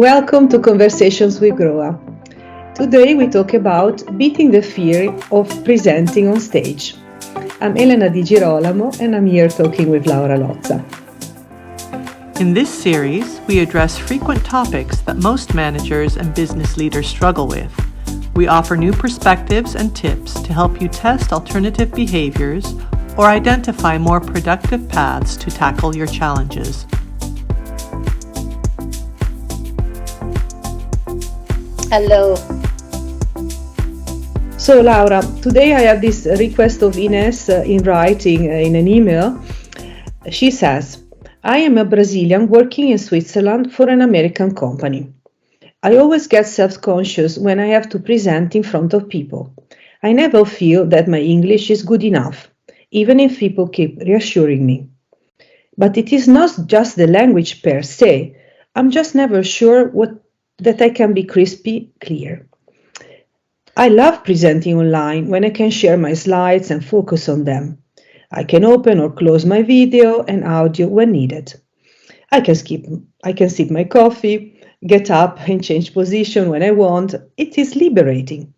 Welcome to Conversations with Grooa. Today we talk about beating the fear of presenting on stage. I'm Elena Di Girolamo and I'm here talking with Laura Lozza. In this series, we address frequent topics that most managers and business leaders struggle with. We offer new perspectives and tips to help you test alternative behaviors or identify more productive paths to tackle your challenges. Hello. So Laura, today I have this request of Ines in writing in an email. She says, I am a Brazilian working in Switzerland for an American company. I always get self-conscious when I have to present in front of people. I never feel that my English is good enough, even if people keep reassuring me. But it is not just the language per se. I'm just never sure that I can be crispy clear. I love presenting online when I can share my slides and focus on them. I can open or close my video and audio when needed. I can sip my coffee, get up and change position when I want. It is liberating.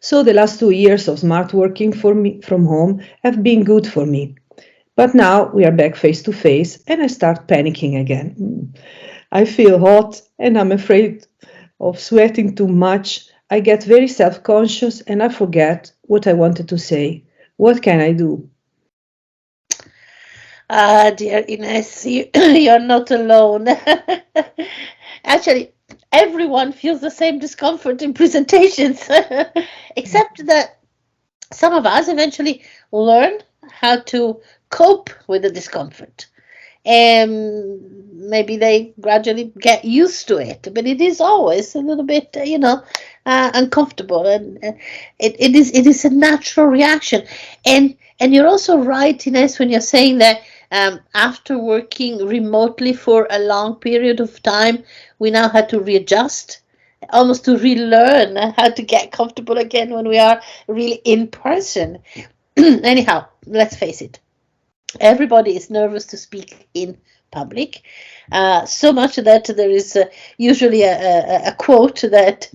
So the last 2 years of smart working from home have been good for me. But now we are back face to face and I start panicking again. I feel hot and I'm afraid of sweating too much. I get very self-conscious and I forget what I wanted to say. What can I do? Dear Ines, you're not alone. Actually, everyone feels the same discomfort in presentations, except that some of us eventually learn how to cope with the discomfort. And maybe they gradually get used to it, but it is always a little bit, uncomfortable, and it is a natural reaction. And you're also right, Ines, when you're saying that after working remotely for a long period of time, we now had to readjust, almost to relearn how to get comfortable again when we are really in person. Anyhow, let's face it. Everybody is nervous to speak in public, so much that there is usually a quote that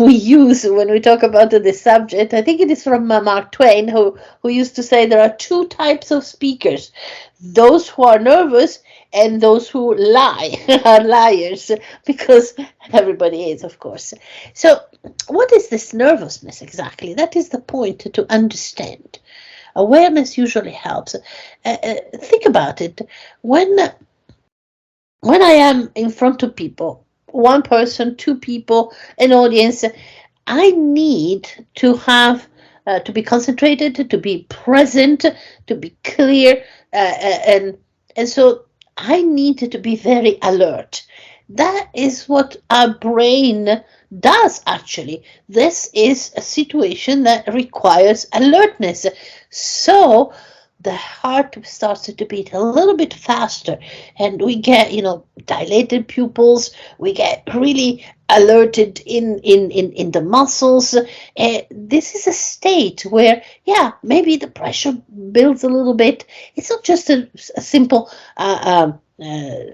we use when we talk about this subject. I think it is from Mark Twain, who used to say there are two types of speakers: those who are nervous and those who lie, are liars, because everybody is, of course. So what is this nervousness exactly? That is the point to understand. Awareness usually helps. Think about it. When I am in front of people, one person, two people, an audience, I need to have to be concentrated, to be present, to be clear, and so I need to be very alert. That is what our brain does, actually. This is a situation that requires alertness. So the heart starts to beat a little bit faster, and we get, dilated pupils. We get really alerted in the muscles. This is a state where, maybe the pressure builds a little bit. It's not just a simple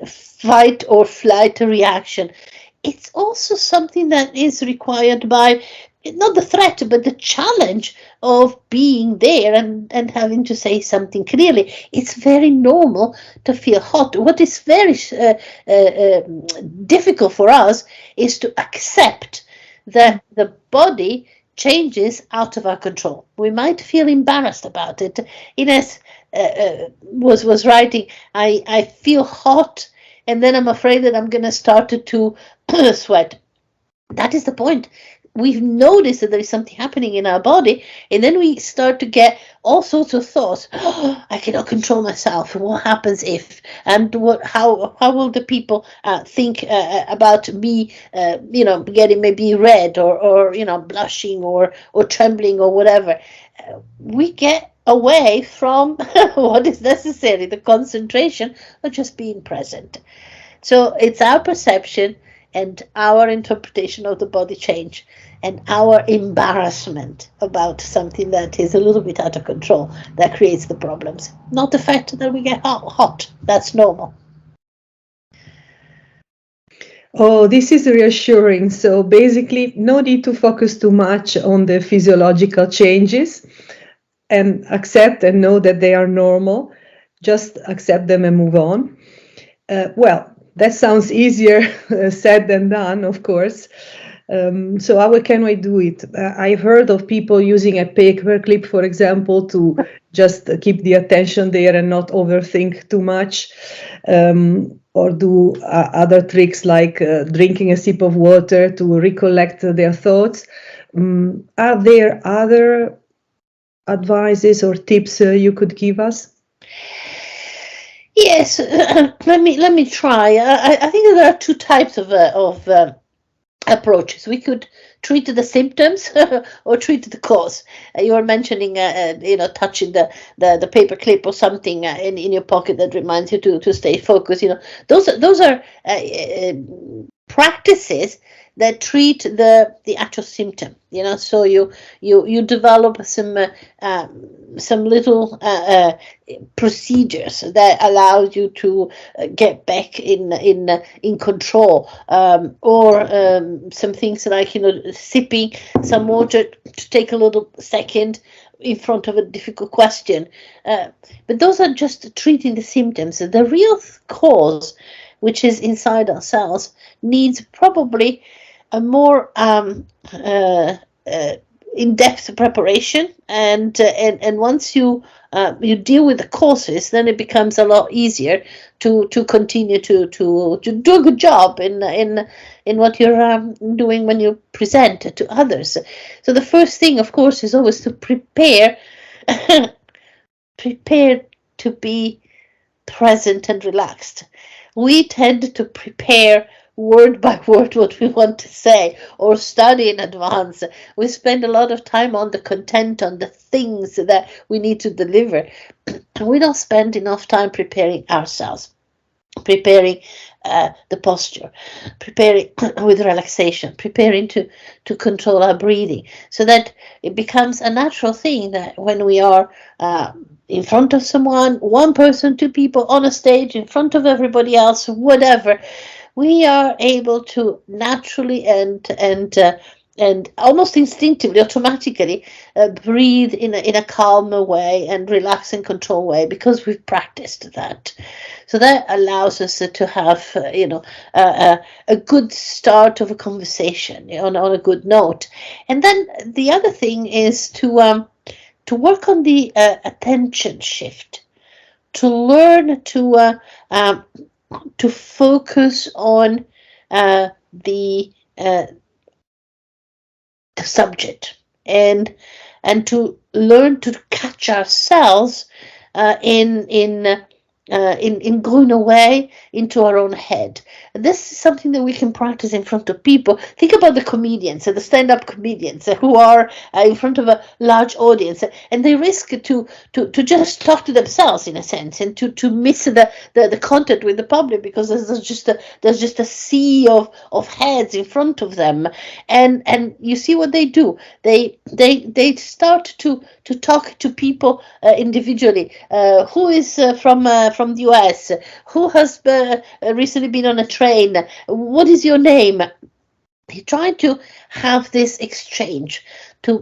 fight or flight reaction. It's also something that is required by not the threat, but the challenge of being there and having to say something clearly. It's very normal to feel hot. What is very difficult for us is to accept that the body changes out of our control. We might feel embarrassed about it. Ines was writing, I feel hot, and then I'm afraid that I'm going to start to sweat. That is the point. We've noticed that there is something happening in our body, and then we start to get all sorts of thoughts. Oh, I cannot control myself. What happens if? And how will the people think about me? Getting maybe red or blushing or trembling or whatever. We get away from what is necessary, the concentration of just being present. So it's our perception and our interpretation of the body change and our embarrassment about something that is a little bit out of control that creates the problems. Not the fact that we get hot. That's normal. Oh, this is reassuring. So basically, no need to focus too much on the physiological changes and accept and know that they are normal. Just accept them and move on. Well, that sounds easier said than done, of course. So how can I do it? I've heard of people using a paperclip, for example, to just keep the attention there and not overthink too much, or do other tricks like drinking a sip of water to recollect their thoughts. Are there other advices or tips you could give us? Yes, let me try. I think there are two types of approaches. We could treat the symptoms or treat the cause. You were mentioning, touching the paper clip or something in your pocket that reminds you to stay focused. Those are practices that treat the actual symptom. So you develop some little procedures that allow you to get back in control, or some things like sipping some water to take a little second in front of a difficult question. But those are just treating the symptoms. The real cause, which is inside ourselves, needs probably a more in-depth preparation, and once you deal with the causes, then it becomes a lot easier to continue to do a good job in what you're doing when you present to others. So the first thing, of course, is always to prepare prepare to be present and relaxed. We tend to prepare word by word what we want to say or study in advance. We spend a lot of time on the content, on the things that we need to deliver. We don't spend enough time preparing ourselves, preparing the posture, preparing with relaxation, preparing to control our breathing, so that it becomes a natural thing that when we are in front of someone, one person, two people, on a stage, in front of everybody else, whatever, we are able to naturally and almost instinctively, automatically, breathe in a calmer way and relax and control way, because we've practiced that. So that allows us to have, a good start of a conversation, on a good note. And then the other thing is to work on the attention shift, to learn to focus on the subject, and to learn to catch ourselves in going away into our own head. This is something that we can practice in front of people. Think about the comedians, the stand-up comedians who are in front of a large audience, and they risk to just talk to themselves in a sense, and to miss the contact with the public, because there's just a sea of heads in front of them, and you see what they do. They start to talk to people individually. Who is from the US? Who has recently been on a train? What is your name? They try to have this exchange, to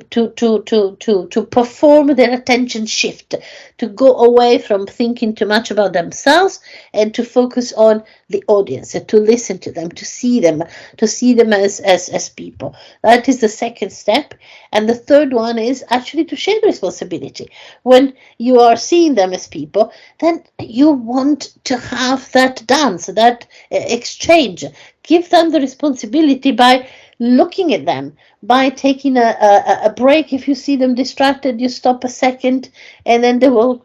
perform their attention shift, to go away from thinking too much about themselves and to focus on the audience, to listen to them, to see them as people. That is the second step. And the third one is actually to share the responsibility. When you are seeing them as people, then you want to have that dance, that exchange. Give them the responsibility by looking at them, by taking a break. If you see them distracted, you stop a second, and then they will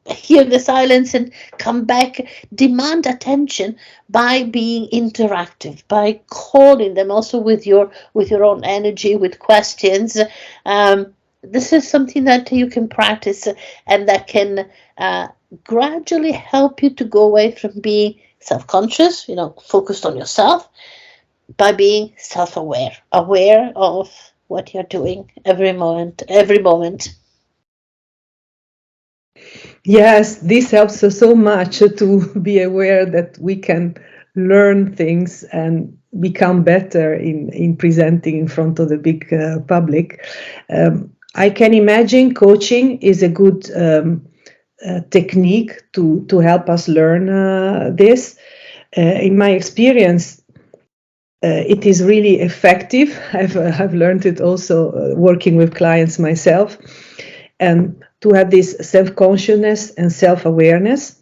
hear the silence and come back. Demand attention by being interactive, by calling them also with your own energy, with questions. This is something that you can practice, and that can gradually help you to go away from being self-conscious, focused on yourself, by being self-aware, aware of what you're doing every moment, every moment. Yes, this helps us so much to be aware that we can learn things and become better in presenting in front of the big public. I can imagine coaching is a good technique to help us learn this. In my experience, it is really effective. I've learned it also working with clients myself, and to have this self-consciousness and self-awareness.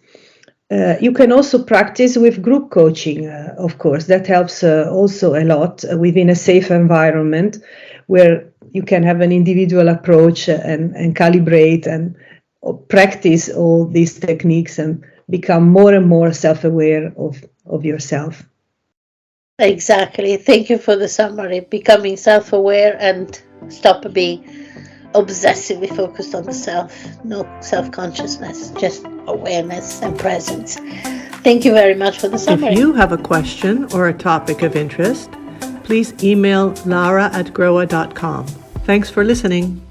You can also practice with group coaching, of course. That helps also a lot within a safe environment where you can have an individual approach and calibrate and practice all these techniques and become more and more self-aware of yourself. Exactly. Thank you for the summary. Becoming self-aware and stop being obsessively focused on the self. No self-consciousness, just awareness and presence. Thank you very much for the summary. If you have a question or a topic of interest, please email Lara@Grooa.com. Thanks for listening.